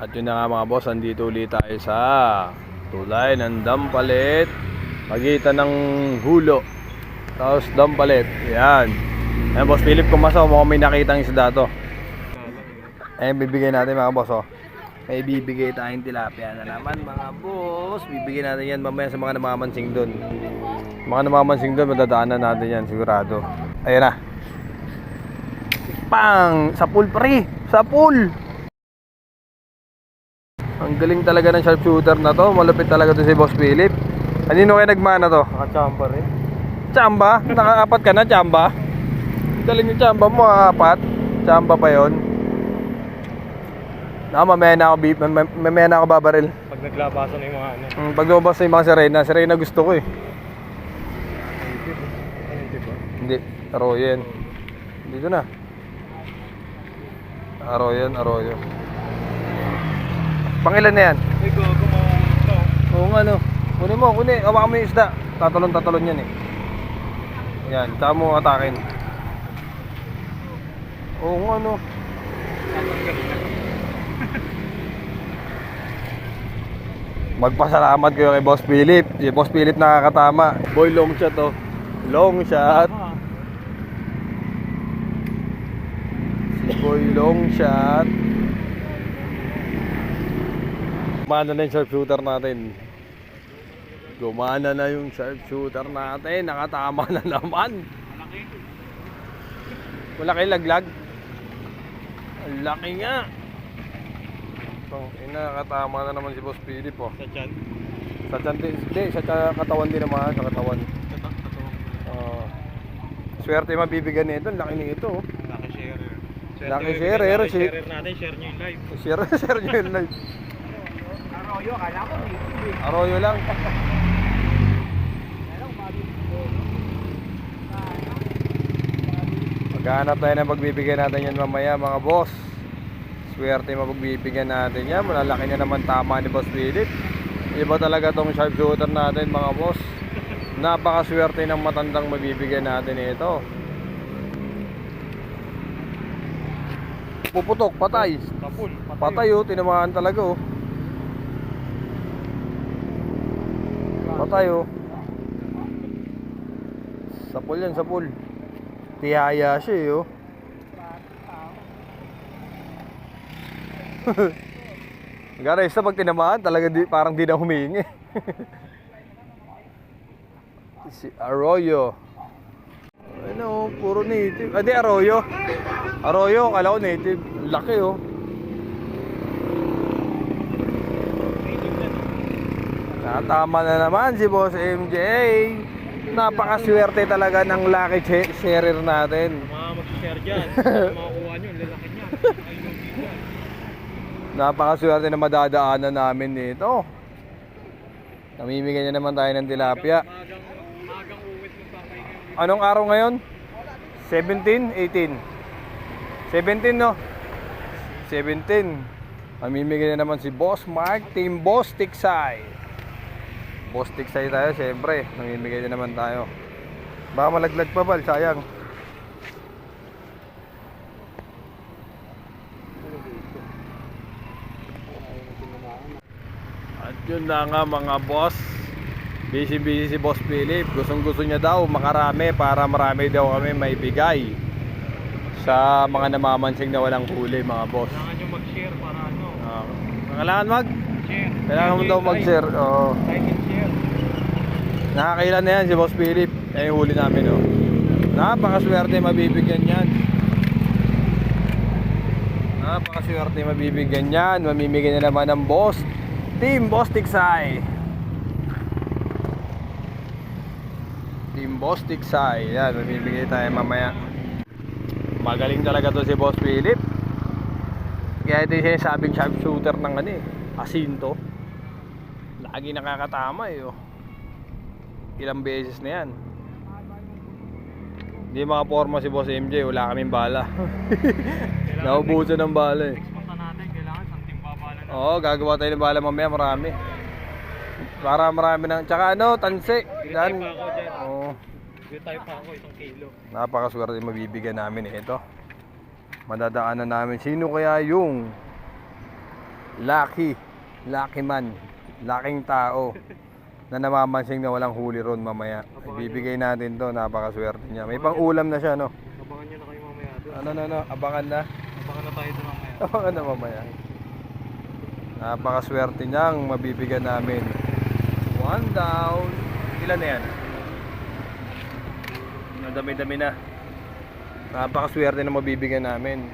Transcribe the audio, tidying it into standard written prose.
At yun na nga mga boss, andito ulit tayo sa tulay ng Dampalit, pagitan ng Hulo tapos Dampalit. Yan. Ayan boss Philip, kumaso, mukhang may nakitang isda to. Ayan, bibigay natin mga boss, oh. May bibigay tayong tilapia na naman mga boss. Bibigay natin yan mamaya sa mga namamansing doon. Mga namamansing doon, madadaanan natin yan sigurado. Ayan na. Pang! Sa pool pre! Sa pool! Ang galing talaga ng sharpshooter na to. Malupit talaga to si Boss Philip. Kanino kayo nagmana to? Nakachamba rin. Chamba? Nakaapat ka na, chamba? Ang galing yung chamba mo, apat. Chamba pa yon. Mamaya na ako babaril. Pag naglabasan na yung mga ano. Pag lumabas na yung mga sirena gusto ko eh. Hindi, Arroyo yan. Dito na. Arroyo. Pangilan na yan? Ay, gago mga ito. Oo nga no. Kunin mo. Hawakan mo yung isda. Tatalon yan eh. Yan, tsaka mo atakin. Oo nga no. Magpasalamat kayo kay Boss Philip. Si Boss Philip nakakatama. Boy, long shot oh. Long shot. Si Boy long shot. Gumana na yung sharpshooter natin. Nakatama na naman. Malaki laglag. Ang laki nga. Nakatama na naman si Boss Philip oh. Sa chan? Sa chan din. Hindi, sa katawan din naman. Sa katawan. Swerte mabibigyan nito. Ang laki nito oh. Laki sharer. Laki sharer. Sharer natin, share nyo yung live. Share nyo yung live. Arroyo, kala ko native. Arroyo lang. Maghanap tayo ng pagbibigyan natin yan mamaya mga boss. Swerte mapagbibigyan natin yan. Malalaki niya naman tama ni Boss Philip. Iba talaga tong sharpshooter natin mga boss. Napakaswerte ng matandang mabibigyan natin ito. Puputok, patay. Patay oh, tinamaan talaga oh. Patay oh. Sapul yan, sapul. Tihaya siya eh oh. Gares na pag tinamaan talaga parang di na humingi. Si Arroyo. Ano, puro native. Di Arroyo. Arroyo, kala ko native. Laki oh. Tama na naman si Boss MJ. Napakaswerte talaga ng lucky sharer natin. Mga mag-share dyan. Makakuha nyo, lalaki niyan. Napakaswerte na madadaanan namin dito. Namimigay na naman tayo ng tilapia. Magang uwit ng papay ngayon. Anong araw ngayon? 17? 18? 17 no? 17. Mamimigay na naman si Boss Mark, Team Boss Tiksay. Boss Tiksay tayo, syempre. Namimigay na naman tayo. Baka malaglag pa bal, sayang. At yun na nga mga boss. Busy si Boss Philip. Gusto niya daw makarami para marami daw kami maibigay sa mga namamansing na walang huli mga boss. Kailangan nyo mag-share para ano. Kailangan Share. Kailangan mo daw mag-share. Oo. Like and share. Nakakailan na yan si Boss Philip. Yan yung huli namin oh. Napakaswerte mabibigyan yan. Napakaswerte mabibigyan yan. Mamimigay na naman ng boss Team Boss Tiksay. Team Boss Tiksay. Yan, mamimigay tayo mamaya. Magaling talaga to si Boss Philip. Kaya ito yung sinasabing sharpshooter ng ano eh, asinto. Lagi nakakatama eh oh. Ilang beses na yan. Hindi makaporma si Boss MJ, wala kaming bala. Naubusan ng bala eh. Next month natin, kailangan isang timbabala na. Oo, gagawa tayo ng bala mamaya, marami. Para marami ng, tsaka ano, tanse. Tayo pa ako dyan. Oo. Tayo pa ako, 1 kilo. Napakaswerte mabibigyan namin ito. Madadaanan namin. Sino kaya yung lucky man, laking tao na namamansing na walang huli ron mamaya. Ibibigay natin to, napakaswerte niya. May pang ulam na siya, no? Abangan nyo na kayo mamaya doon. Ano, abangan na. Abangan na tayo doon mamaya. Abangan na mamaya. Napakaswerte niyang mabibigyan namin. 1 down. Ilan na yan? Ang dami-dami na. Napakaswerte na mabibigyan namin.